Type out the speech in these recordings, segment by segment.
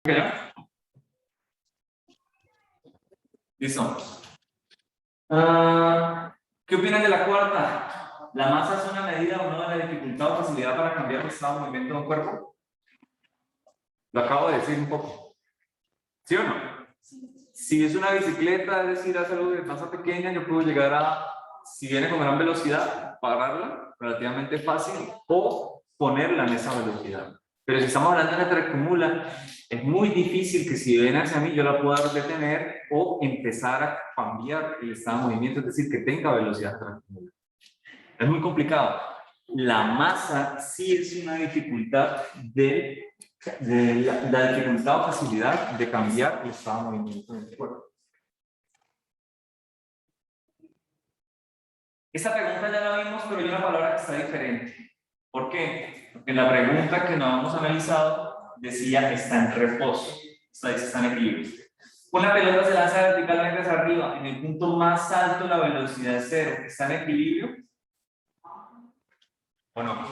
¿Ya? Listo. ¿Qué opinan de la cuarta? ¿La masa es una medida o no de la dificultad o facilidad para cambiar el estado de movimiento de un cuerpo? Lo acabo de decir un poco. ¿Sí o no? Si es una bicicleta, es decir, hace algo de masa pequeña, yo puedo llegar a, si viene con gran velocidad, pararla relativamente fácil o ponerla en esa velocidad. Pero si estamos hablando de una tractomula, es muy difícil que si viene hacia mí yo la pueda detener o empezar a cambiar el estado de movimiento, es decir, que tenga velocidad tractomula. Es muy complicado. La masa sí es una dificultad la dificultad o facilidad de cambiar el estado de movimiento del cuerpo. Esta pregunta ya la vimos, pero hay una palabra que está diferente. ¿Por qué? Porque en la pregunta que no hemos analizado decía está en reposo. Esta dice está en equilibrio. Una pelota se lanza verticalmente hacia arriba. En el punto más alto la velocidad es cero. ¿Está en equilibrio? ¿O no?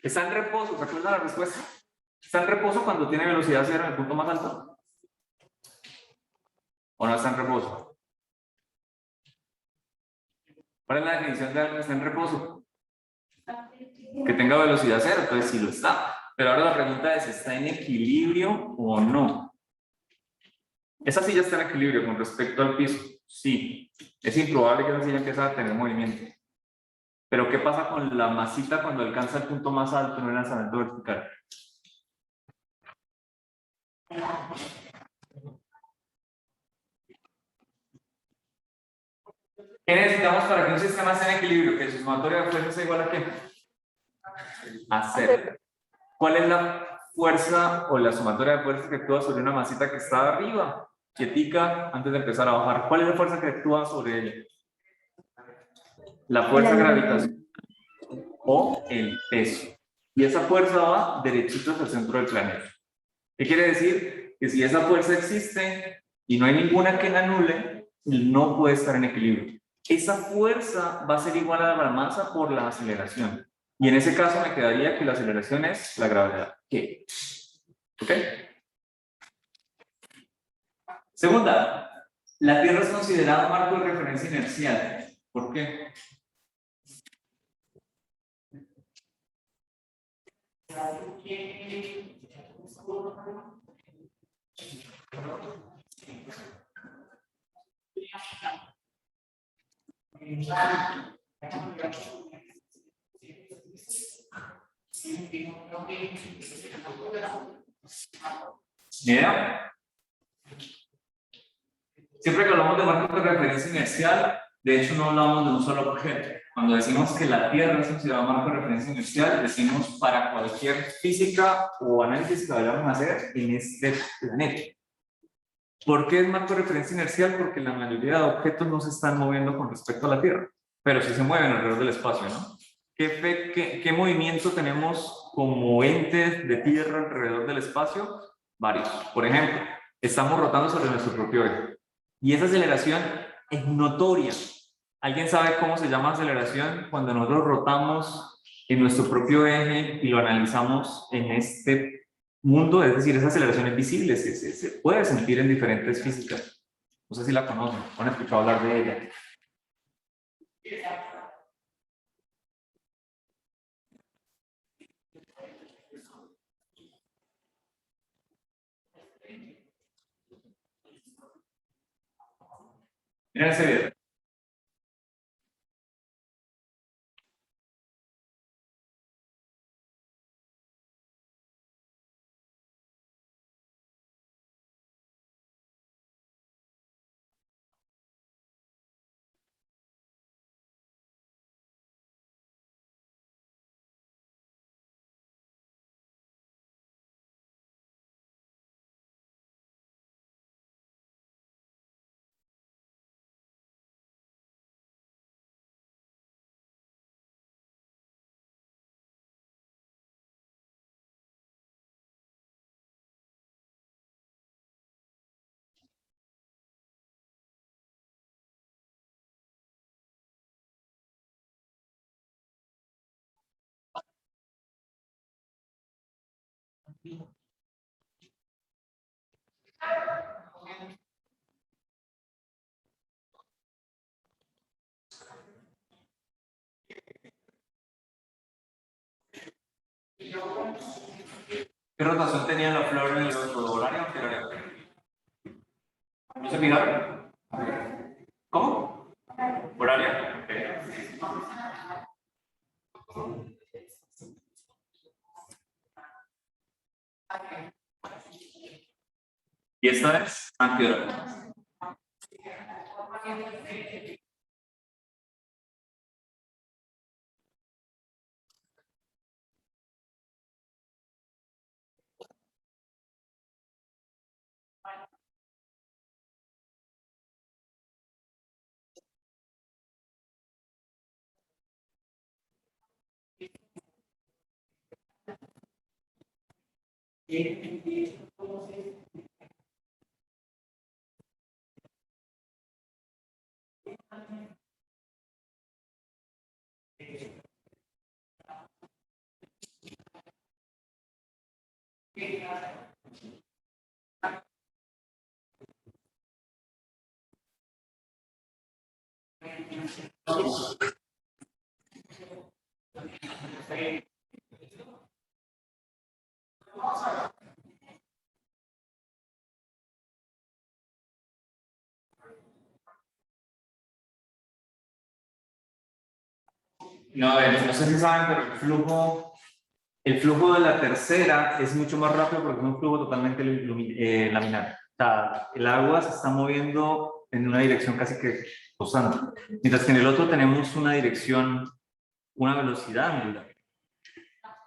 Está en reposo. ¿Se acuerdan la respuesta? Está en reposo cuando tiene velocidad cero en el punto más alto. ¿O no está en reposo? ¿Cuál es la definición de algo que está en reposo? Que tenga velocidad cero, entonces sí lo está. Pero ahora la pregunta es, ¿está en equilibrio o no? Esa silla está en equilibrio con respecto al piso. Sí. Es improbable que esa silla empiece a tener movimiento. Pero ¿qué pasa con la masita cuando alcanza el punto más alto en el lanzamiento vertical? ¿Qué necesitamos para que un sistema esté en equilibrio? Que su sumatoria de fuerzas sea igual a ¿qué? A cero. ¿Cuál es la fuerza o la sumatoria de fuerzas que actúa sobre una masita que está arriba, quietica, antes de empezar a bajar? ¿Cuál es la fuerza que actúa sobre ella? La fuerza gravitacional o el peso. Y esa fuerza va derechito hacia el centro del planeta. ¿Qué quiere decir? Que si esa fuerza existe y no hay ninguna que la anule, no puede estar en equilibrio. Esa fuerza va a ser igual a la masa por la aceleración. Y en ese caso me quedaría que la aceleración es la gravedad. ¿Qué? ¿Ok? Segunda, la Tierra es considerada un marco de referencia inercial. ¿Por qué? Mira, siempre que hablamos de marco de referencia inercial, de hecho no hablamos de un solo objeto. Cuando decimos que la Tierra es considerada un marco de referencia inercial, decimos para cualquier física o análisis que vayamos a hacer en este planeta. ¿Por qué es marco de referencia inercial? Porque la mayoría de objetos no se están moviendo con respecto a la Tierra, pero sí se mueven alrededor del espacio, ¿no? ¿Qué movimiento tenemos como entes de Tierra alrededor del espacio? Varios. Por ejemplo, estamos rotando sobre nuestro propio eje. Y esa aceleración es notoria. ¿Alguien sabe cómo se llama aceleración? Cuando nosotros rotamos en nuestro propio eje y lo analizamos en este mundo, es decir, esa aceleración es visible, se puede sentir en diferentes físicas. No sé si la conocen, o han escuchado hablar de ella. Miren ese video. ¿Qué rotación tenía la flor en el otro? ¿Horaria o antihoraria? ¿No se fijaron? ¿Cómo? Horaria. Okay. Y esta es antihoraria. No, a ver, no sé si saben, pero el flujo de la tercera es mucho más rápido porque es un flujo totalmente laminar. O sea, el agua se está moviendo en una dirección casi que constante, mientras que en el otro tenemos una dirección, una velocidad angular.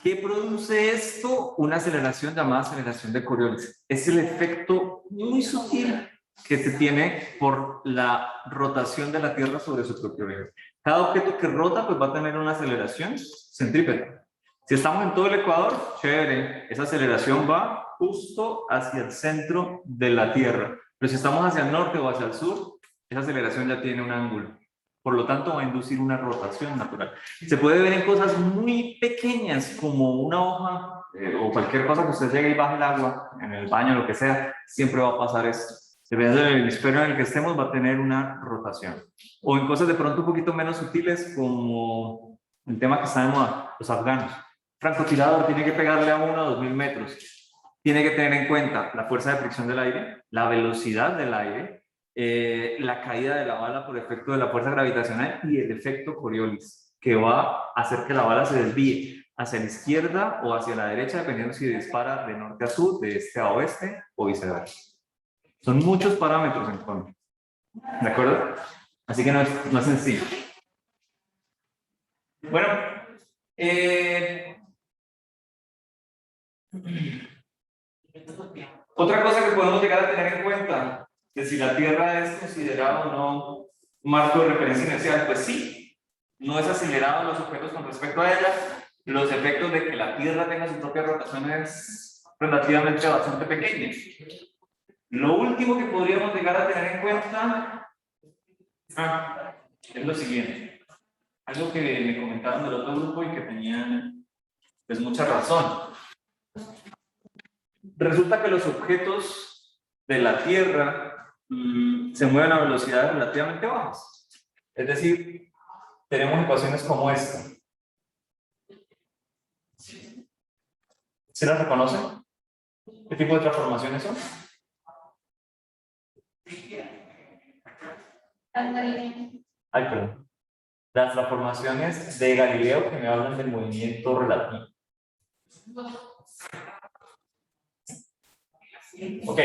¿Qué produce esto? Una aceleración llamada aceleración de Coriolis. Es el efecto muy sutil que se tiene por la rotación de la Tierra sobre su propio eje. Cada objeto que rota pues va a tener una aceleración centrípeta. Si estamos en todo el ecuador, chévere, esa aceleración va justo hacia el centro de la Tierra. Pero si estamos hacia el norte o hacia el sur, esa aceleración ya tiene un ángulo. Por lo tanto, va a inducir una rotación natural. Se puede ver en cosas muy pequeñas, como una hoja o cualquier cosa que usted llegue y baje el agua, en el baño, lo que sea, siempre va a pasar esto. Dependiendo del hemisferio en el que estemos, va a tener una rotación. O en cosas de pronto un poquito menos sutiles, como el tema que está de moda, los afganos. Francotirador tiene que pegarle a 1 a 2000 metros. Tiene que tener en cuenta la fuerza de fricción del aire, la velocidad del aire, la caída de la bala por efecto de la fuerza gravitacional y el efecto Coriolis, que va a hacer que la bala se desvíe hacia la izquierda o hacia la derecha, dependiendo si dispara de norte a sur, de este a oeste o viceversa. Son muchos parámetros en contra. ¿De acuerdo? Así que no es sencillo. Bueno, otra cosa que podemos llegar a tener en cuenta de si la Tierra es considerada o no un marco de referencia inercial, pues sí, no es acelerado los objetos con respecto a ella. Los efectos de que la Tierra tenga su propia rotación es relativamente bastante pequeño. Lo último que podríamos llegar a tener en cuenta es lo siguiente. Algo que me comentaron del otro grupo y que tenían pues mucha razón. Resulta que los objetos de la Tierra se mueven a velocidades relativamente bajas. Es decir, tenemos ecuaciones como esta. ¿Se las reconocen? ¿Qué tipo de transformaciones son? Ay, perdón. Las transformaciones de Galileo que me hablan del movimiento relativo. Ok.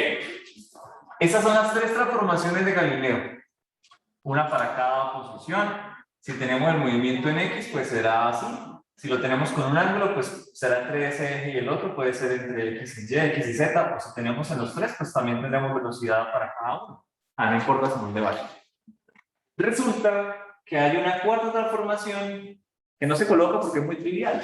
Esas son las 3 transformaciones de Galileo. Una para cada posición. Si tenemos el movimiento en X, pues será así. Si lo tenemos con un ángulo, pues será entre ese eje y el otro. Puede ser entre X y Y, X y Z. O si tenemos en los 3, pues también tendremos velocidad para cada uno. No importa hacia dónde vaya. Resulta que hay una cuarta transformación que no se coloca porque es muy trivial.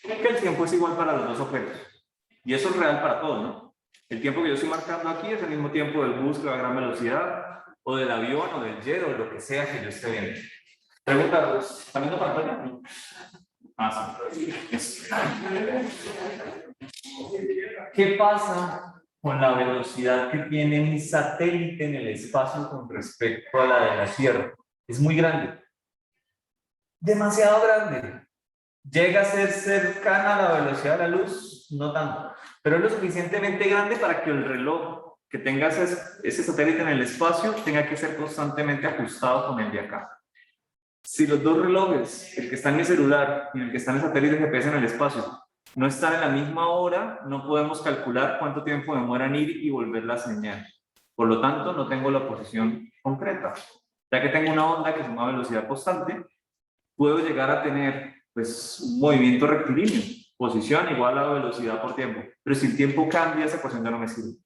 Que el tiempo es igual para los dos objetos. Y eso es real para todos, ¿no? El tiempo que yo estoy marcando aquí es el mismo tiempo del bus que va a gran velocidad, o del avión, o del jet, o de lo que sea que yo esté viendo. Pregunta, ¿están viendo pantalla? Ah, sí. ¿Qué pasa con la velocidad que tiene un satélite en el espacio con respecto a la de la Tierra? Es muy grande. demasiado grande. ¿Llega a ser cercana a la velocidad de la luz? No tanto, pero es lo suficientemente grande para que el reloj que tenga ese satélite en el espacio tenga que ser constantemente ajustado con el de acá. Si los dos relojes, el que está en mi celular y el que está en el satélite GPS en el espacio, no están en la misma hora, no podemos calcular cuánto tiempo demora en ir y volver la señal. Por lo tanto, no tengo la posición concreta. Ya que tengo una onda que es una velocidad constante, puedo llegar a tener pues, un movimiento rectilíneo, posición igual a velocidad por tiempo. Pero si el tiempo cambia, esa ecuación ya no me sirve.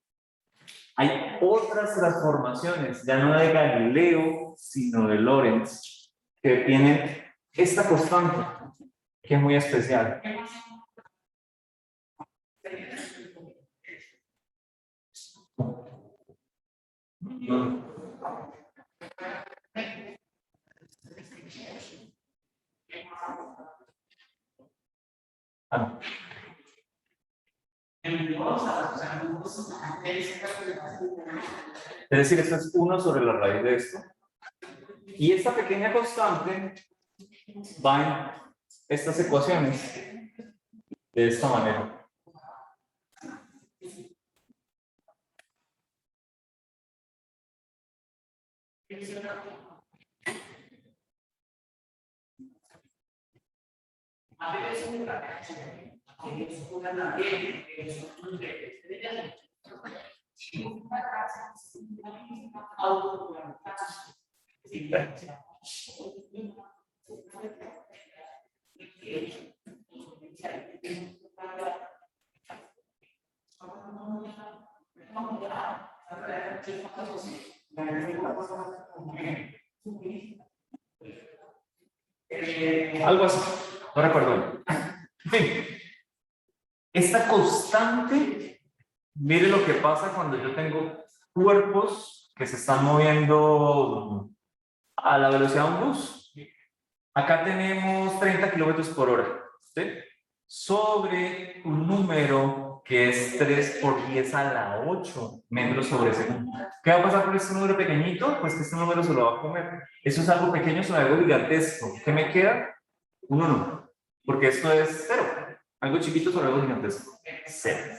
Hay otras transformaciones, ya no de Galileo, sino de Lorentz, que tienen esta constante, que es muy especial. Es decir, esto es 1 sobre la raíz de esto. Y esta pequeña constante va en estas ecuaciones de esta manera. Algo así, no recuerdo. En fin, esta constante, mire lo que pasa cuando yo tengo cuerpos que se están moviendo a la velocidad de un bus. Acá tenemos 30 kilómetros por hora, ¿sí? Sobre un número que es 3 por 10 a la 8 metros sobre segundo. ¿Qué va a pasar con este número pequeñito? Pues que este número se lo va a comer. Eso es algo pequeño sobre algo gigantesco. ¿Qué me queda? Un 1. Porque esto es 0. Algo chiquito sobre algo gigantesco. 0.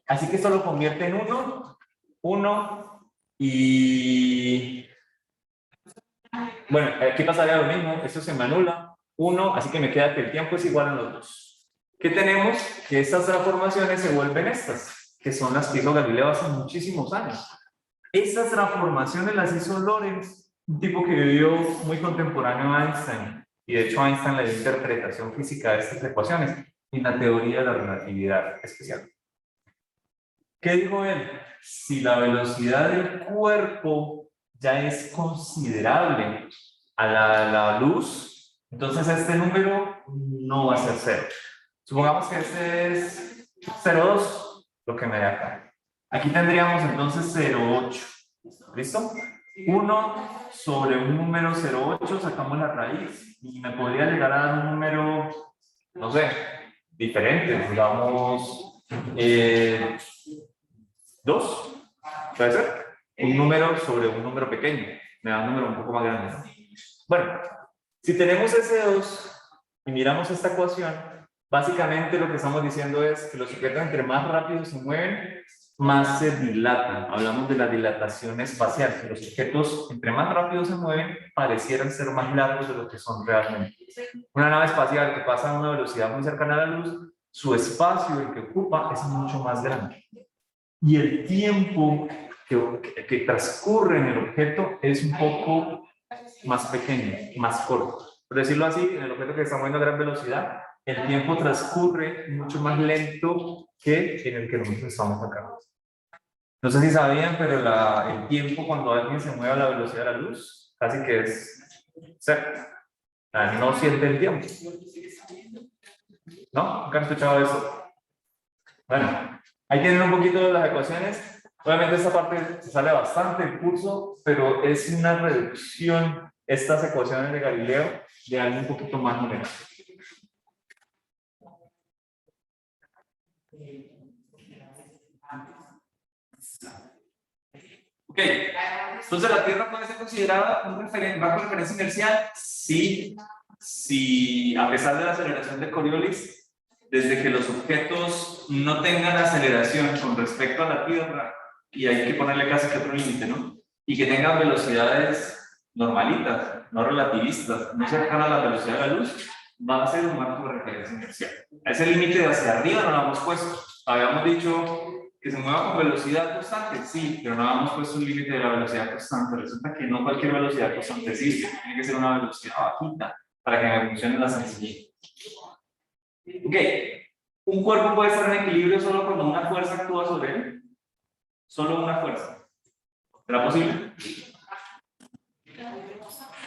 Así que esto lo convierte en 1, 1 y... Bueno, aquí pasaría lo mismo. Esto se me anula. 1, así que me queda que el tiempo es igual a los dos. ¿Qué tenemos? Que estas transformaciones se vuelven estas, que son las que hizo Galileo hace muchísimos años. Estas transformaciones las hizo Lorentz, un tipo que vivió muy contemporáneo a Einstein, y de hecho Einstein le dio interpretación física de estas ecuaciones en la teoría de la relatividad especial. ¿Qué dijo él? Si la velocidad del cuerpo ya es considerable a la luz, entonces este número no va a ser 0. Supongamos que este es 0,2, lo que me da acá. Aquí tendríamos entonces 0,8. ¿Listo? 1 sobre un número 0,8, sacamos la raíz y me podría llegar a dar un número, no sé, diferente, digamos 2, ¿puede ser? Un número sobre un número pequeño, me da un número un poco más grande, ¿no? Bueno, si tenemos ese 2 y miramos esta ecuación, básicamente lo que estamos diciendo es que los objetos entre más rápido se mueven, más se dilatan. Hablamos de la dilatación espacial, que los objetos entre más rápido se mueven parecieran ser más largos de lo que son realmente. Una nave espacial que pasa a una velocidad muy cercana a la luz, su espacio, el que ocupa, es mucho más grande. Y el tiempo que transcurre en el objeto es un poco más pequeño, más corto. Por decirlo así, en el objeto que está moviendo a gran velocidad, el tiempo transcurre mucho más lento que en el que nosotros estamos acá. No sé si sabían, pero el tiempo cuando alguien se mueve a la velocidad de la luz, casi que es cero. No siente el tiempo. ¿No? ¿Nunca han escuchado eso? Bueno, ahí tienen un poquito de las ecuaciones. Obviamente esta parte se sale bastante el curso, pero es una reducción, estas ecuaciones de Galileo, de algo un poquito más general. Ok, entonces la Tierra puede ser considerada un marco de referencia inercial, sí, si a pesar de la aceleración de Coriolis, desde que los objetos no tengan aceleración con respecto a la Tierra, y hay que ponerle casi que otro límite, ¿no? Y que tengan velocidades normalitas, no relativistas, no cercanas a la velocidad de la luz, va a ser un marco de referencia inercial. A ese límite de hacia arriba no lo hemos puesto. Habíamos dicho que se mueva con velocidad constante, sí, pero no habíamos puesto un límite de la velocidad constante. Resulta que no cualquier velocidad constante existe, tiene que ser una velocidad bajita para que me funcione la sencillez. Ok, un cuerpo puede estar en equilibrio solo cuando una fuerza actúa sobre él. Solo una fuerza. ¿Será posible?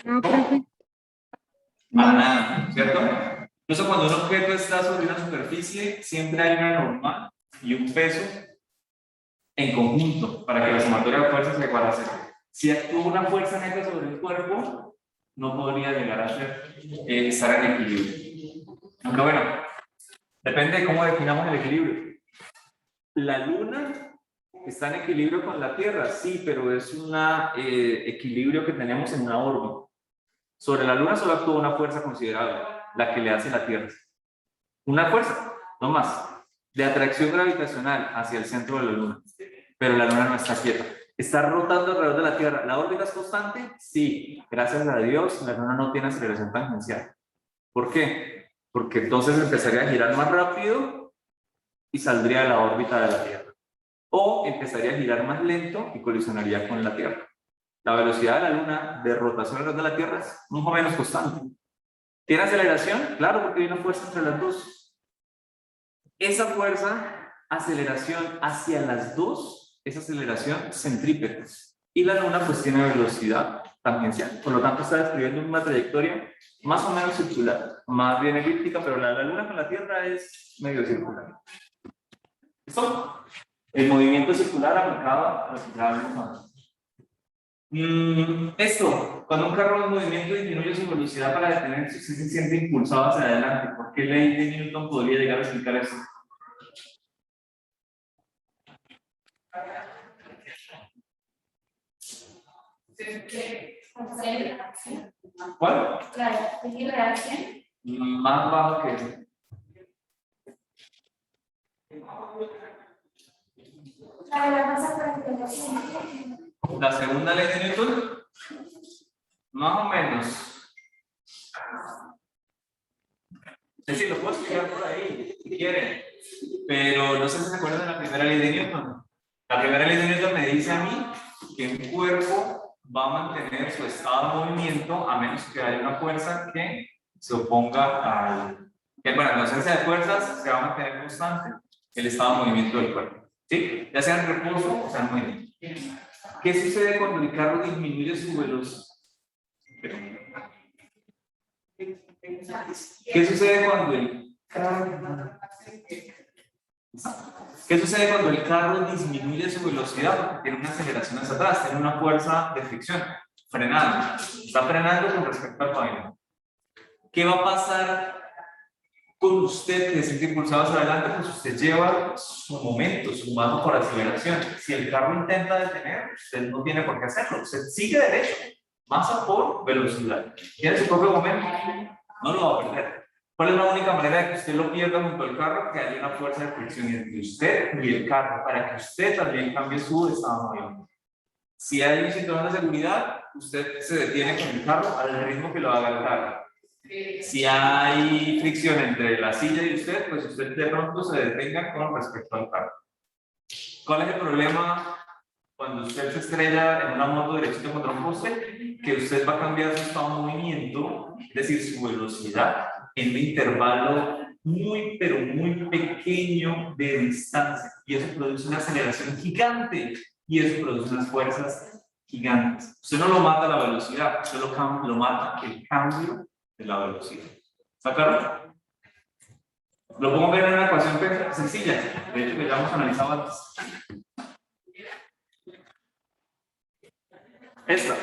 No, profe. Para nada, ¿cierto? Incluso cuando un objeto está sobre una superficie, siempre hay una normal y un peso en conjunto para que la sumatoria de fuerzas sea igual a cero. Si actúa una fuerza neta sobre el cuerpo, no podría llegar a ser estar en equilibrio. Aunque bueno, depende de cómo definamos el equilibrio. La Luna está en equilibrio con la Tierra, sí, pero es un equilibrio que tenemos en una órbita. Sobre la Luna solo actúa una fuerza considerable, la que le hace la Tierra. Una fuerza, no más, de atracción gravitacional hacia el centro de la Luna. Pero la Luna no está quieta. Está rotando alrededor de la Tierra. ¿La órbita es constante? Sí. Gracias a Dios, la Luna no tiene aceleración tangencial. ¿Por qué? Porque entonces empezaría a girar más rápido y saldría de la órbita de la Tierra. O empezaría a girar más lento y colisionaría con la Tierra. La velocidad de la Luna de rotación alrededor de la Tierra es más o menos constante. ¿Tiene aceleración? Claro, porque hay una fuerza entre las dos. Esa fuerza, aceleración hacia las dos, es aceleración centrípeta. Y la Luna pues tiene velocidad tangencial. Por lo tanto está describiendo una trayectoria más o menos circular, más bien elíptica, pero la Luna con la Tierra es medio circular. ¿Listo? El movimiento circular aplicado a lo que ya hablamos antes. Esto, cuando un carro en movimiento disminuye su velocidad para detenerse, se siente impulsado hacia adelante. ¿Por qué ley de Newton podría llegar a explicar eso? ¿Cuál? Más bajo que eso. La segunda ley de Newton, más o menos. Es decir, lo puedo explicar por ahí, si quieren. Pero no sé si se acuerdan de la primera ley de Newton. La primera ley de Newton me dice a mí que un cuerpo va a mantener su estado de movimiento a menos que haya una fuerza que se oponga al... Bueno, la ausencia de fuerzas se va a mantener constante el estado de movimiento del cuerpo. ¿Sí? Ya sea en reposo o sea en movimiento. ¿Qué sucede cuando el carro disminuye su velocidad? ¿Qué sucede cuando el carro disminuye su velocidad? Porque tiene una aceleración hacia atrás, tiene una fuerza de fricción, frenando. Está frenando con respecto al pavimento. ¿Qué va a pasar con usted que se siente impulsado hacia adelante? Pues usted lleva su momento, su mano por aceleración. Si el carro intenta detener, usted no tiene por qué hacerlo. Usted sigue derecho, masa por velocidad. Tiene su propio momento, no lo va a perder. ¿Cuál es la única manera de que usted lo pierda junto al carro? Que haya una fuerza de fricción entre usted y el carro, para que usted también cambie su estado de movimiento. Si hay un cinturón de seguridad, usted se detiene con el carro al ritmo que lo haga el carro. Si hay fricción entre la silla y usted, pues usted de pronto se detenga con respecto al carro. ¿Cuál es el problema cuando usted se estrella en una moto derechita contra un poste? Que usted va a cambiar su estado de movimiento, es decir, su velocidad, en un intervalo muy, pero muy pequeño de distancia. Y eso produce una aceleración gigante. Y eso produce unas fuerzas gigantes. Usted no lo mata la velocidad, usted lo mata el cambio de la velocidad. ¿Está claro? Lo podemos ver en una ecuación sencilla, de hecho que ya hemos analizado antes. Esta.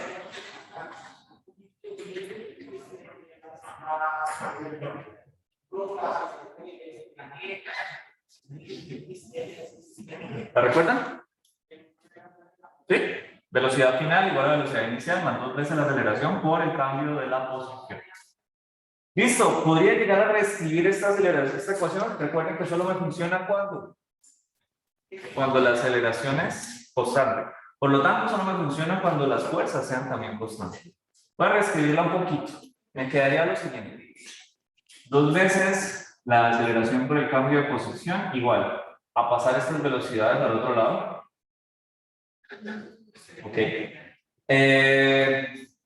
¿La recuerdan? ¿Sí? Velocidad final igual a velocidad inicial más 2 veces la aceleración por el cambio de la posición. Listo, podría llegar a reescribir esta aceleración, esta ecuación. Recuerden que solo me funciona cuando la aceleración es constante. Por lo tanto, solo me funciona cuando las fuerzas sean también constantes. Voy a reescribirla un poquito. Me quedaría lo siguiente. 2 veces la aceleración por el cambio de posición, igual a pasar estas velocidades al otro lado. Ok.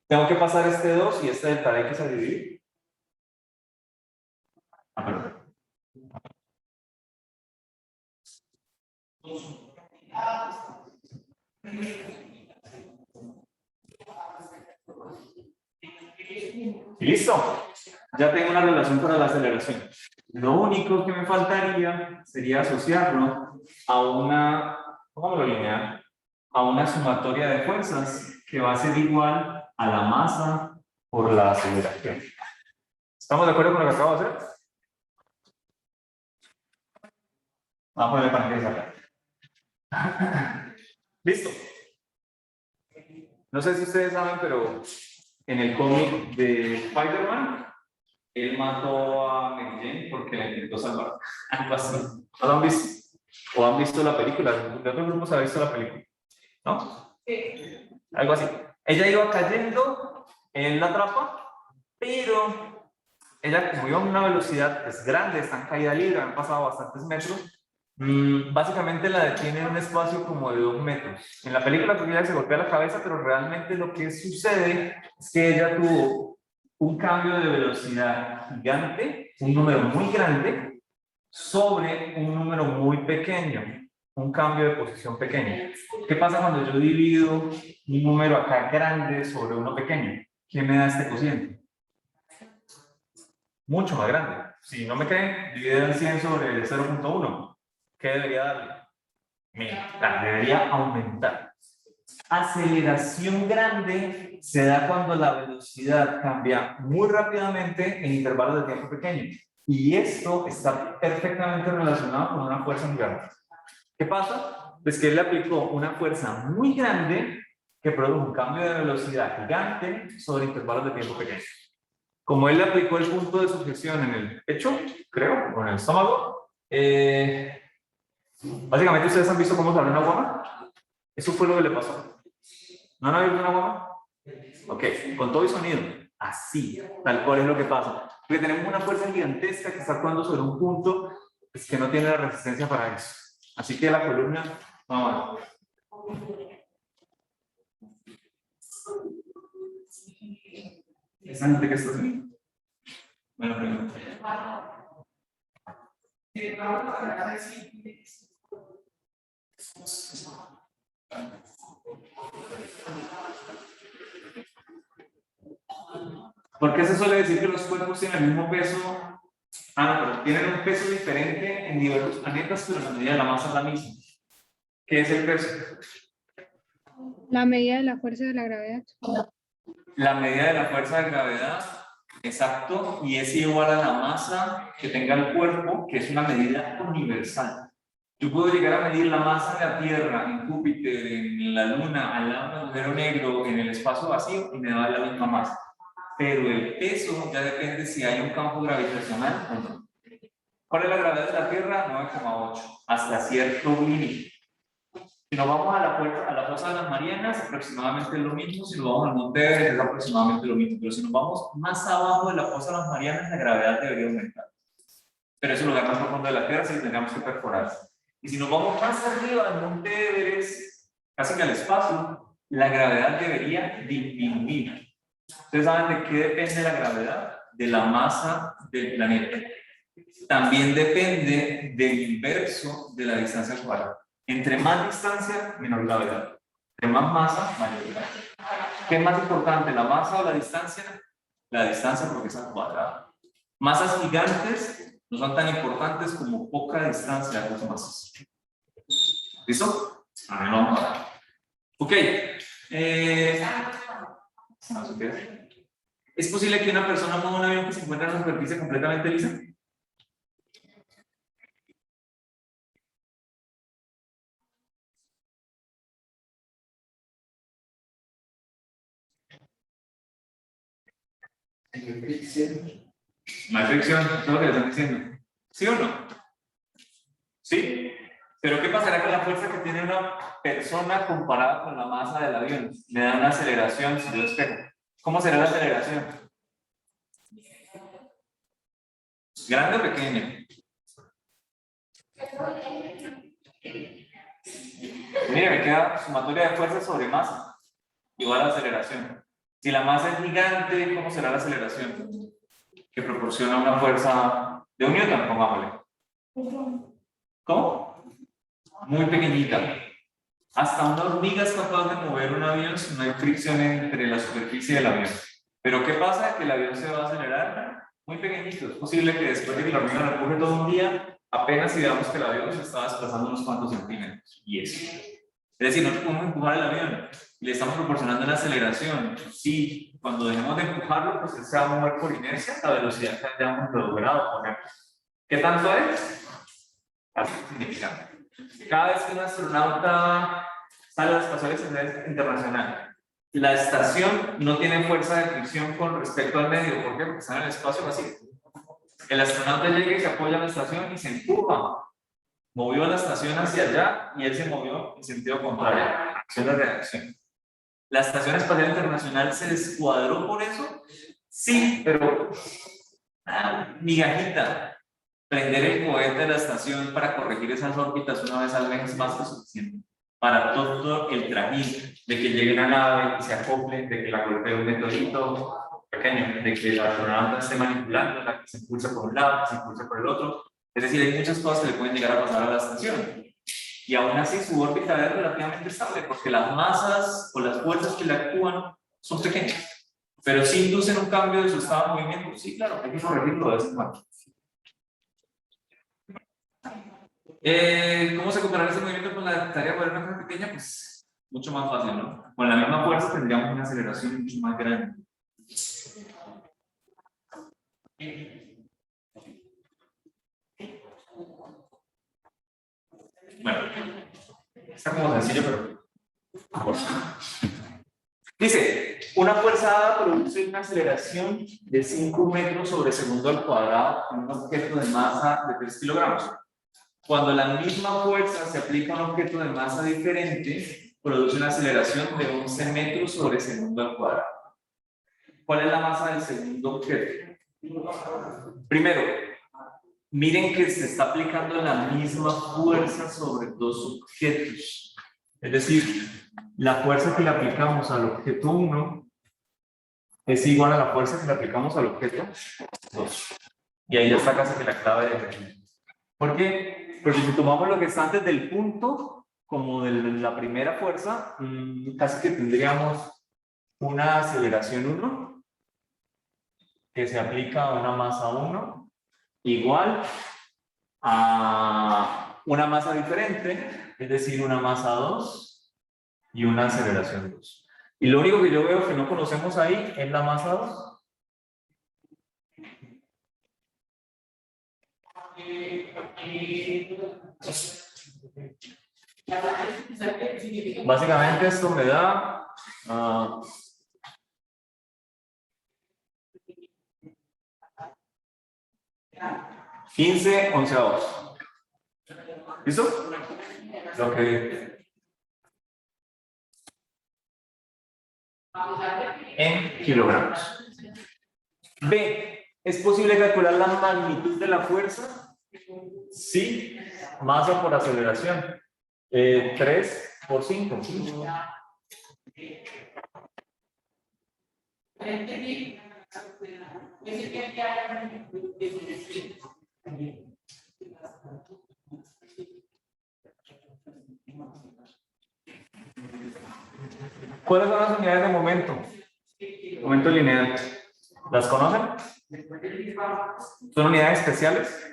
Tengo que pasar este 2 y este delta X a dividir. Perdón. Y listo. Ya tengo una relación para la aceleración. Lo único que me faltaría sería asociarlo a una, pongámoslo lineal, a una sumatoria de fuerzas que va a ser igual a la masa por la aceleración. ¿Estamos de acuerdo con lo que acabo de hacer? Vamos a ponerle paréntesis acá. Listo. No sé si ustedes saben, pero en el cómic de Spider-Man, él mató a Mary Jane porque le intentó salvar. Algo así. ¿No lo han visto? ¿O han visto la película? ¿De otro grupo se ha visto la película? ¿No? Sí. Algo así. Ella iba cayendo en la trampa, pero ella, como iba a una velocidad pues, grande, está en caída libre, han pasado bastantes metros, básicamente la detiene en un espacio como de 2 metros. En la película creo que ella se golpea la cabeza, pero realmente lo que sucede es que ella tuvo un cambio de velocidad gigante, un número muy grande, sobre un número muy pequeño, un cambio de posición pequeño. ¿Qué pasa cuando yo divido un número acá grande sobre uno pequeño? ¿Qué me da este cociente? Mucho más grande. Si no me creen, divide el 100 sobre el 0.1. ¿Qué debería darle? Debería aumentar. Aceleración grande se da cuando la velocidad cambia muy rápidamente en intervalos de tiempo pequeños. Y esto está perfectamente relacionado con una fuerza gigante. ¿Qué pasa? Pues que él le aplicó una fuerza muy grande que produjo un cambio de velocidad gigante sobre intervalos de tiempo pequeños. Como él le aplicó el punto de sujeción en el pecho, creo, o en el estómago, básicamente ustedes han visto cómo sale una guama. Eso fue lo que le pasó. ¿No han oído una guama? Ok, con todo y sonido. Así, tal cual es lo que pasa. Porque tenemos una fuerza gigantesca que está actuando sobre un punto pues, que no tiene la resistencia para eso. Así que la columna, vamos a ver. ¿Esa gente que está haciendo? Buena pregunta. ¿Por qué se suele decir que los cuerpos tienen el mismo peso? Ah, no, pero tienen un peso diferente en diversos planetas, pero la medida de la masa es la misma. ¿Qué es el peso? La medida de la fuerza de la gravedad. La medida de la fuerza de gravedad, exacto, y es igual a la masa que tenga el cuerpo, que es una medida universal. Yo puedo llegar a medir la masa de la Tierra, en Júpiter, en la Luna, al lado de un agujero negro, en el espacio vacío, y me da la misma masa. Pero el peso ya depende si hay un campo gravitacional o no. ¿Cuál es la gravedad de la Tierra? 9,8, hasta cierto límite. Si nos vamos a la fosa de las Marianas, aproximadamente lo mismo. Si nos vamos al Monte Everest, es aproximadamente lo mismo. Pero si nos vamos más abajo de la fosa de las Marianas, la gravedad debería aumentar. Pero es el lugar más profundo de la Tierra, si tendríamos que perforar. Y si nos vamos más arriba del Monte Everest, casi que al espacio, la gravedad debería disminuir. ¿Ustedes saben de qué depende la gravedad? De la masa del planeta. También depende del inverso de la distancia al cuadrado. Entre más distancia, menor gravedad. Entre más masa, mayor gravedad. ¿Qué es más importante, la masa o la distancia? La distancia porque es al cuadrado. Masas gigantes no son tan importantes como poca distancia de las masas. ¿Listo? A ver, vamos a ver. Ok. ¿Es posible que una persona mueva un avión que se encuentra en una superficie completamente lisa? No hay fricción, eso es lo que le están diciendo. ¿Sí o no? ¿Sí? Pero ¿qué pasará con la fuerza que tiene una persona comparada con la masa del avión? Le da una aceleración si yo despejo. ¿Cómo será la aceleración? ¿Grande o pequeña? Mira, me queda sumatoria de fuerza sobre masa, igual a aceleración. Si la masa es gigante, ¿cómo será la aceleración? Que proporciona una fuerza de un newton, pongámosle. ¿Cómo? Muy pequeñita. Hasta una hormiga es capaz de mover un avión si no hay fricción entre la superficie del avión. Pero ¿qué pasa? Que el avión se va a acelerar muy pequeñito. Es posible que después de que la hormiga lo empuje todo un día, apenas si veamos que el avión se está desplazando unos cuantos centímetros. Y eso. Es decir, nosotros podemos empujar el avión y le estamos proporcionando una aceleración. Sí, cuando dejemos de empujarlo, pues él se va a mover por inercia a la velocidad que hayamos logrado poner. ¿Qué tanto es? Así significante. Cada vez que un astronauta sale a la Estación Internacional, la estación no tiene fuerza de fricción con respecto al medio. ¿Por qué? Porque está en el espacio vacío. El astronauta llega y se apoya en la estación y se empuja. Movió la estación hacia allá y él se movió en sentido contrario. Acción de reacción. ¿La Estación Espacial Internacional se descuadró por eso? Sí, pero migajita. Prender el cohete de la estación para corregir esas órbitas una vez al mes es más que suficiente. Para todo el trajín de que llegue una nave y se acople, de que la golpee un meteorito pequeño, de que la astronauta esté manipulando, la que se impulsa por un lado, que se impulsa por el otro. Es decir, hay muchas cosas que le pueden llegar a pasar a la estación. Y aún así su órbita es relativamente estable, porque las masas o las fuerzas que le actúan son pequeñas. Pero sí inducen un cambio de su estado de movimiento. Sí, claro, hay que corregirlo de vez en cuando. ¿Cómo se comparará ese movimiento con la tarea cuadrada más pequeña? Pues mucho más fácil, ¿no? Con la misma fuerza tendríamos una aceleración mucho más grande. Bueno, está como sencillo, pero... Dice, una fuerza dada produce una aceleración de 5 metros sobre segundo al cuadrado en un objeto de masa de 3 kilogramos. Cuando la misma fuerza se aplica a un objeto de masa diferente, produce una aceleración de 11 metros sobre segundo al cuadrado. ¿Cuál es la masa del segundo objeto? Primero, miren que se está aplicando la misma fuerza sobre dos objetos. Es decir, la fuerza que le aplicamos al objeto 1 es igual a la fuerza que le aplicamos al objeto 2. Y ahí ya está casi que la clave de ejercicio. ¿Por qué? Porque si tomamos lo que está antes del punto, como de la primera fuerza, casi que tendríamos una aceleración 1 que se aplica a una masa 1 igual a una masa diferente, es decir, una masa 2 y una aceleración 2. Y lo único que yo veo que no conocemos ahí es la masa 2. Básicamente esto me da 15 onceavos. ¿Listo? Lo que en kilogramos. B. ¿Es posible calcular la magnitud de la fuerza? Sí. Masa por aceleración. 3 por 5. ¿Cuáles son las unidades de momento? Momento lineal. ¿Las conocen? ¿Son unidades especiales?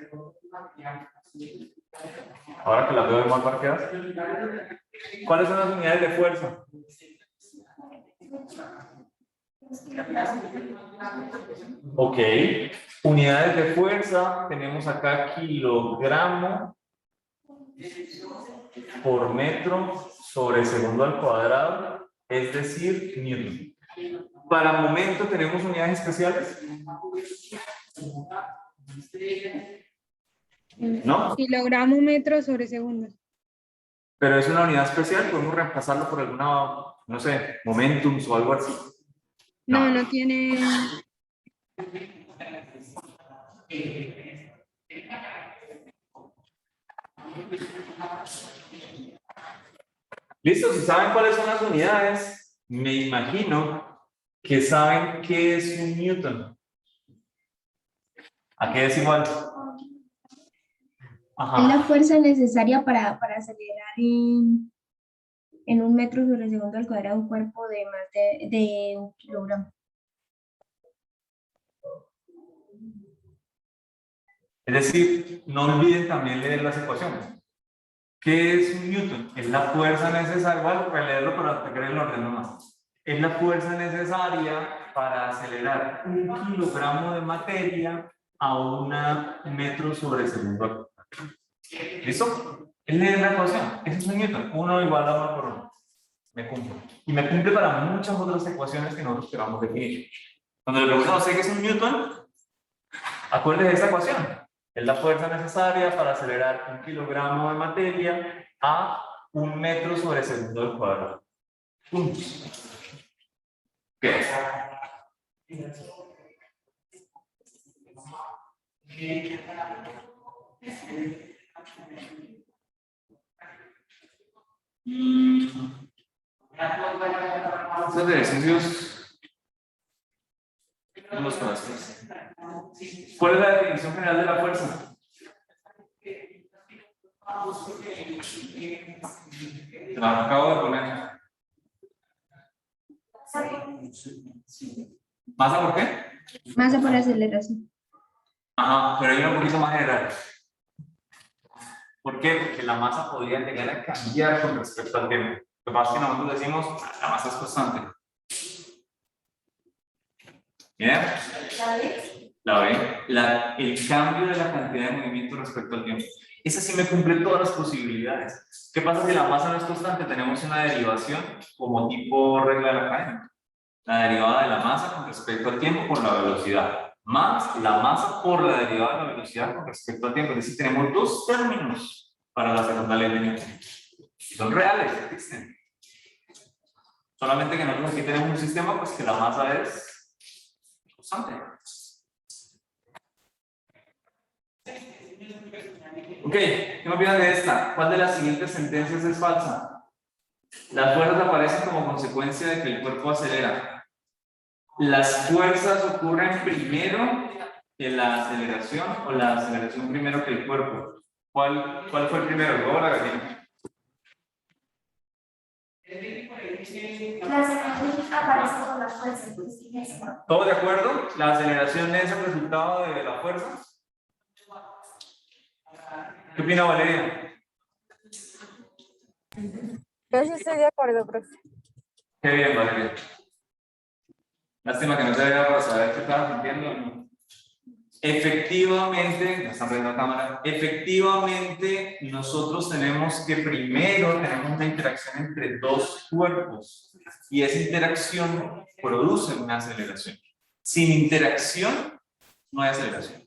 Ahora que las veo más marcadas. ¿Cuáles son las unidades de fuerza? Ok. Unidades de fuerza. Tenemos acá kilogramo por metro sobre segundo al cuadrado. Es decir, newton. Para momento tenemos unidades especiales. ¿No? Kilogramo metro sobre segundo. Pero es una unidad especial, podemos reemplazarlo por alguna, no sé, momentums o algo así. No, no tiene. Listo, si saben cuáles son las unidades, me imagino que saben qué es un newton. ¿A qué es igual? Es Ajá. la fuerza necesaria para acelerar en 1 metro sobre segundo al cuadrado un cuerpo de más de 1 kilogramo. Es decir, no olviden también leer las ecuaciones. ¿Qué es un newton? Es la fuerza necesaria, bueno, para leerlo para tener el orden nomás. Es la fuerza necesaria para acelerar 1 kilogramo de materia a 1 metro sobre segundo. ¿Listo? Es leer la ecuación. Ese es un newton. 1 igual a 1 por 1. Me cumple. Y me cumple para muchas otras ecuaciones que nosotros queramos definir. Cuando le preguntan a usted qué es un newton, acuérdese de esta ecuación. Es la fuerza necesaria para acelerar 1 kilogramo de materia a 1 metro sobre segundo al cuadrado. Punto. ¿Qué? Estos ejercicios no los conoces. ¿Cuál es la definición general de la fuerza? Te la acabo de poner. ¿Masa por qué? Masa por aceleración. Ajá, pero hay una un poquito más general. ¿Por qué? Porque la masa podría llegar a cambiar con respecto al tiempo. Lo que pasa es que nosotros decimos la masa es constante. ¿Bien? ¿La ven? El cambio de la cantidad de movimiento respecto al tiempo. Esa sí me cumple todas las posibilidades. ¿Qué pasa si la masa no es constante? Tenemos una derivación como tipo regla de la cadena. La derivada de la masa con respecto al tiempo por la velocidad, más la masa por la derivada de la velocidad con respecto al tiempo. Es decir, tenemos dos términos para la segunda ley de Newton. Son reales, existen. Solamente que nosotros aquí tenemos un sistema pues que la masa es constante. Ok, ¿qué me opinan de esta? ¿Cuál de las siguientes sentencias es falsa? Las fuerzas aparecen como consecuencia de que el cuerpo acelera. ¿Las fuerzas ocurren primero que la aceleración o la aceleración primero que el cuerpo? ¿Cuál fue el primero, el huevo o la gallina? La aceleración aparece con la fuerza. ¿Todos de acuerdo? ¿La aceleración es el resultado de la fuerza? ¿Qué opina Valeria? Yo sí estoy de acuerdo, profe. Qué bien, Valeria. Lástima que no se vea para saber qué estaba sintiendo o no. Efectivamente, está prendiendo la cámara. Efectivamente, nosotros tenemos que primero tenemos una interacción entre dos cuerpos y esa interacción produce una aceleración. Sin interacción, no hay aceleración.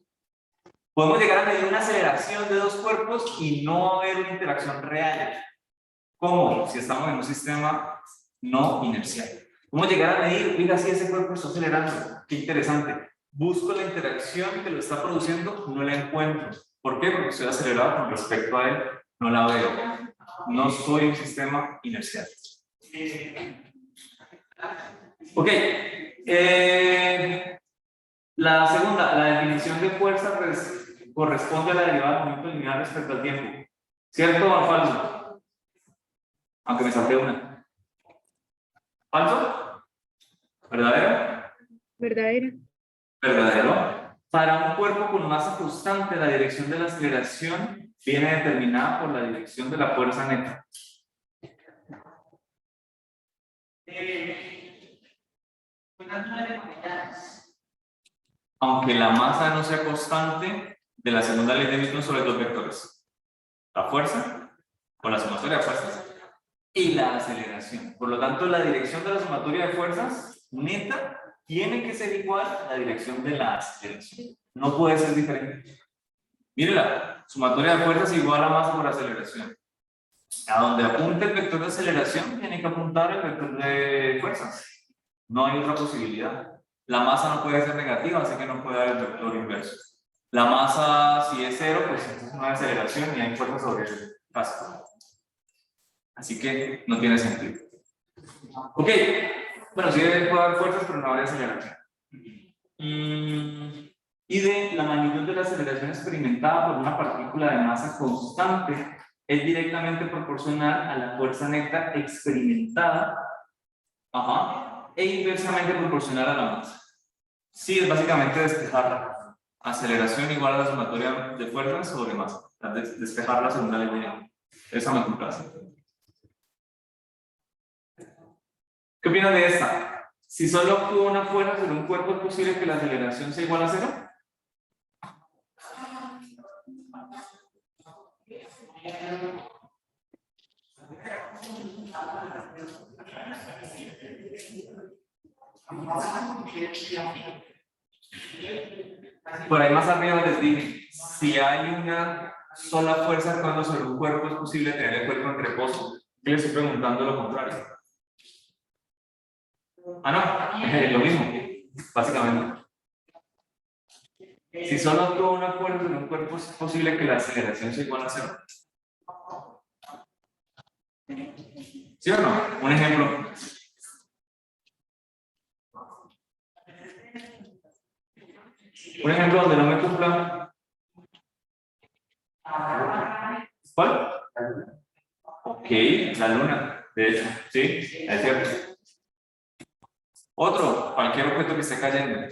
Podemos llegar a medir una aceleración de dos cuerpos y no haber una interacción real. ¿Cómo? Si estamos en un sistema no inercial. Podemos llegar a medir, mira, si ese cuerpo está acelerando. Qué interesante. Busco la interacción que lo está produciendo, no la encuentro. ¿Por qué? Porque estoy acelerado con respecto a él, no la veo. No soy un sistema inercial. Ok. La segunda, la definición de fuerza corresponde a la derivada del movimiento lineal respecto al tiempo. ¿Cierto o falso? Aunque me salté una. ¿Falso? ¿Verdadero? Verdadera. ¿Verdadero? Para un cuerpo con masa constante, la dirección de la aceleración viene determinada por la dirección de la fuerza neta. Aunque la masa no sea constante, de la segunda ley de Newton sobre dos vectores. La fuerza, o la sumatoria de fuerzas, y la aceleración. Por lo tanto, la dirección de la sumatoria de fuerzas neta tiene que ser igual a la dirección de la aceleración. No puede ser diferente. Mírela, sumatoria de fuerzas igual a masa por aceleración. A donde apunte el vector de aceleración, tiene que apuntar el vector de fuerzas. No hay otra posibilidad. La masa no puede ser negativa, así que no puede dar el vector inverso. La masa, si es cero, pues entonces no hay aceleración y hay fuerza sobre el casco. Así que no tiene sentido. Ok, bueno, sí puede haber fuerzas, pero no hay aceleración. Y de la magnitud de la aceleración experimentada por una partícula de masa constante es directamente proporcional a la fuerza neta experimentada, e inversamente proporcional a la masa. Sí, es básicamente despejarla. Aceleración igual a la sumatoria de fuerzas sobre masa. Despejarla según la ley de Young. Esa me complace. ¿Qué opinas de esta? Si solo actúa una fuerza sobre un cuerpo, ¿es posible que la aceleración sea igual a cero? Por ahí más arriba les dije, si hay una sola fuerza actuando sobre un cuerpo, ¿es posible tener el cuerpo en reposo? Yo les estoy preguntando lo contrario. Ah, no, lo mismo, básicamente. Si solo actúa una fuerza sobre un cuerpo, ¿es posible que la aceleración sea igual a cero? ¿Sí o no? Un ejemplo. Un ejemplo donde no me cumpla. ¿Cuál? Ok, la luna, de hecho, sí, es cierto. Otro, cualquier objeto que esté cayendo.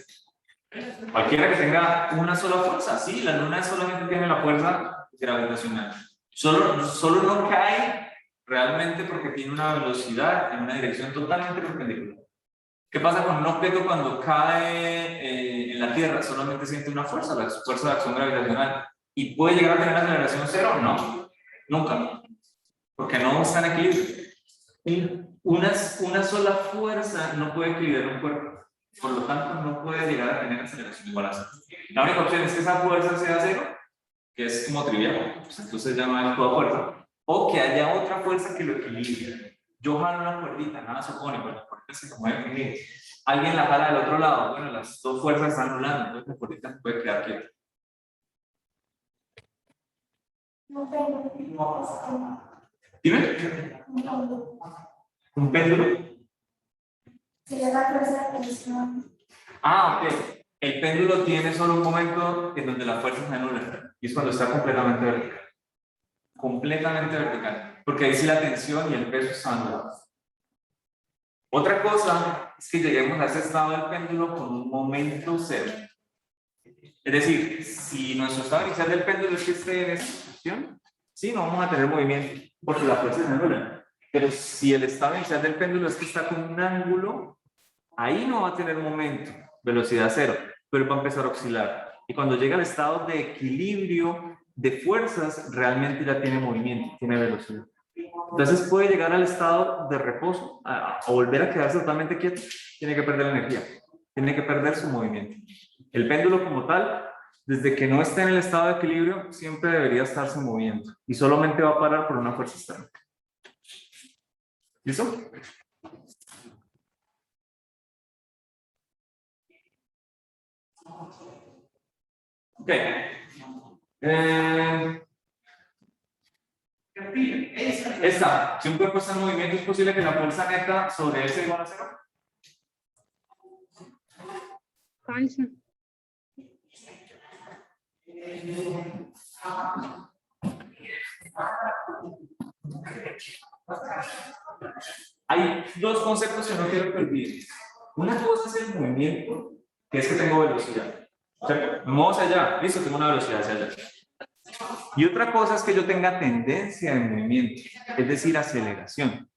Cualquiera que tenga una sola fuerza, sí, la luna solamente tiene la fuerza gravitacional. Solo no cae realmente porque tiene una velocidad en una dirección totalmente perpendicular. ¿Qué pasa con un objeto cuando cae en la Tierra? Solamente siente una fuerza, la fuerza de acción gravitacional. ¿Y puede llegar a tener aceleración cero? No, nunca. Porque no está en equilibrio. Una sola fuerza no puede equilibrar un cuerpo. Por lo tanto, no puede llegar a tener aceleración igual a cero. La única opción es que esa fuerza sea cero, que es como trivial, pues entonces ya no hay toda fuerza, o que haya otra fuerza que lo equilibre. Yo jalo una cuerdita, nada supone, pero la cuerdita se mueve conmigo. Alguien la jala del otro lado, bueno, las dos fuerzas están anulando, entonces la cuerdita no puede quedar quieta. Dime. ¿Un péndulo? Ah, ok. El péndulo tiene solo un momento en donde la fuerza se anula, y es cuando está completamente vertical. Completamente vertical, porque ahí sí la tensión y el peso están anulados. Otra cosa es que lleguemos a ese estado del péndulo con un momento cero. Es decir, si nuestro estado inicial del péndulo es que esté en esta posición, sí, no vamos a tener movimiento, porque la fuerza se anula. Pero si el estado inicial del péndulo es que está con un ángulo, ahí no va a tener momento, velocidad cero, pero va a empezar a oscilar. Y cuando llega al estado de equilibrio de fuerzas, realmente ya tiene movimiento, tiene velocidad. Entonces puede llegar al estado de reposo, a volver a quedarse totalmente quieto, tiene que perder la energía, tiene que perder su movimiento. El péndulo como tal, desde que no esté en el estado de equilibrio, siempre debería estarse moviendo y solamente va a parar por una fuerza externa. ¿Listo? Ok. Esta, si un cuerpo está en movimiento, ¿es posible que la fuerza neta sobre él sea igual a cero? Falso. Hay dos conceptos que no quiero que olviden. Una cosa es el movimiento, que es que tengo velocidad. O sea, me muevo hacia allá, listo, tengo una velocidad hacia allá. Y otra cosa es que yo tenga tendencia de movimiento, es decir, aceleración.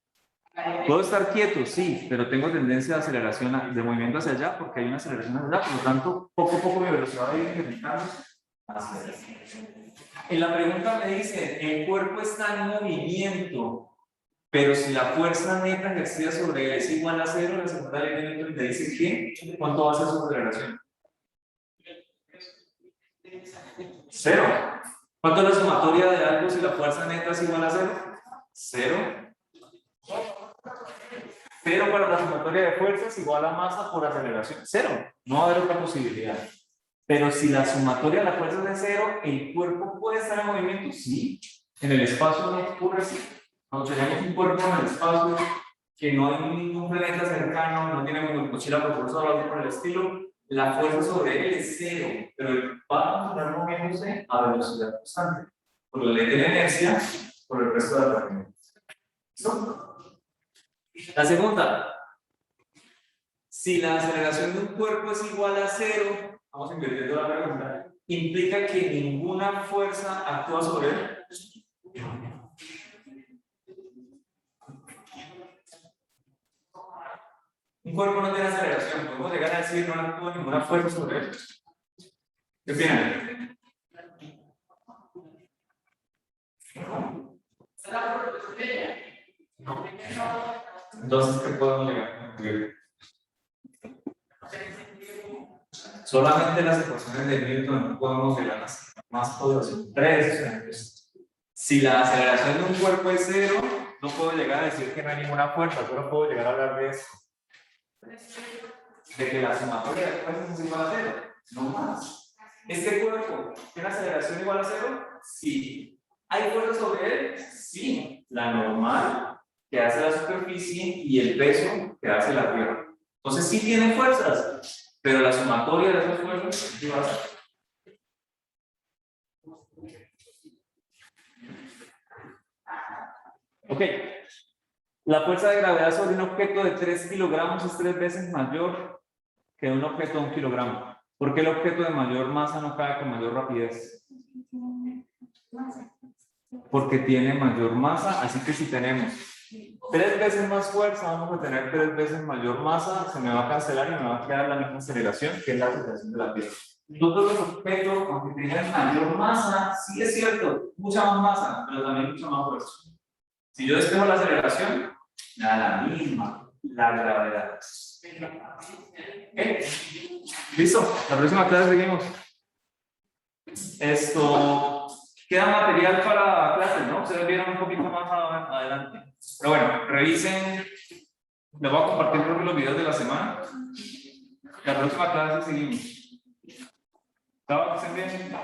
Puedo estar quieto, sí, pero tengo tendencia de aceleración, de movimiento hacia allá, porque hay una aceleración hacia allá, por lo tanto, poco a poco mi velocidad va a ir incrementando hacia allá. En la pregunta me dice, el cuerpo está en movimiento, pero si la fuerza neta ejercida sobre él es igual a cero, la segunda ley de Newton me dice que, ¿cuánto va a ser su aceleración? 0. ¿Cuánto es la sumatoria de algo si la fuerza neta es igual a 0? 0. 0 para la sumatoria de fuerzas igual a masa por aceleración. 0. No va a haber otra posibilidad. Pero si la sumatoria de la fuerza es de 0, ¿el cuerpo puede estar en movimiento? Sí. En el espacio no ocurre así. Cuando tenemos un cuerpo en el espacio que no hay ningún planeta cercano, no tiene mochila propulsora o algo por el estilo, la fuerza sobre él es 0, pero él va a continuar moviéndose a velocidad constante, por la ley de la inercia, por el resto de la corriente. ¿Listo? La segunda, si la aceleración de un cuerpo es igual a 0, vamos invirtiendo la pregunta, implica que ninguna fuerza actúa sobre él. Un cuerpo no tiene aceleración, podemos llegar a decir no actúa ninguna fuerza sobre él. ¿Qué opinan? Entonces, ¿qué podemos llegar a concluir? Solamente las ecuaciones de Newton no podemos llegar a más poderosas. 3 ejemplos. Si la aceleración de un cuerpo es 0, no puedo llegar a decir que no hay ninguna fuerza, solo puedo llegar a hablar de eso. De que la sumatoria de fuerzas es igual a 0, no más. ¿Este cuerpo tiene aceleración igual a 0? Sí. ¿Hay fuerza sobre él? Sí. La normal que hace la superficie y el peso que hace la Tierra. Entonces sí tiene fuerzas, pero la sumatoria de esas fuerzas es igual a 0. Ok. La fuerza de gravedad sobre un objeto de 3 kilogramos es 3 veces mayor que un objeto de 1 kilogramo. ¿Por qué el objeto de mayor masa no cae con mayor rapidez? Porque tiene mayor masa, así que si tenemos 3 veces más fuerza, vamos a tener 3 veces mayor masa, se me va a cancelar y me va a quedar la misma aceleración, que es la aceleración de la Tierra. Todos los objetos, aunque tengan mayor masa, sí es cierto, mucha más masa, pero también mucha más fuerza. Si yo despejo la aceleración, me da la misma, la gravedad. ¿Okay? ¿Listo? La próxima clase seguimos. Esto queda material para clases, ¿no? Ustedes vieron un poquito más adelante. Pero bueno, revisen. Les voy a compartir los videos de la semana. La próxima clase seguimos. ¿Estaba que estén bien?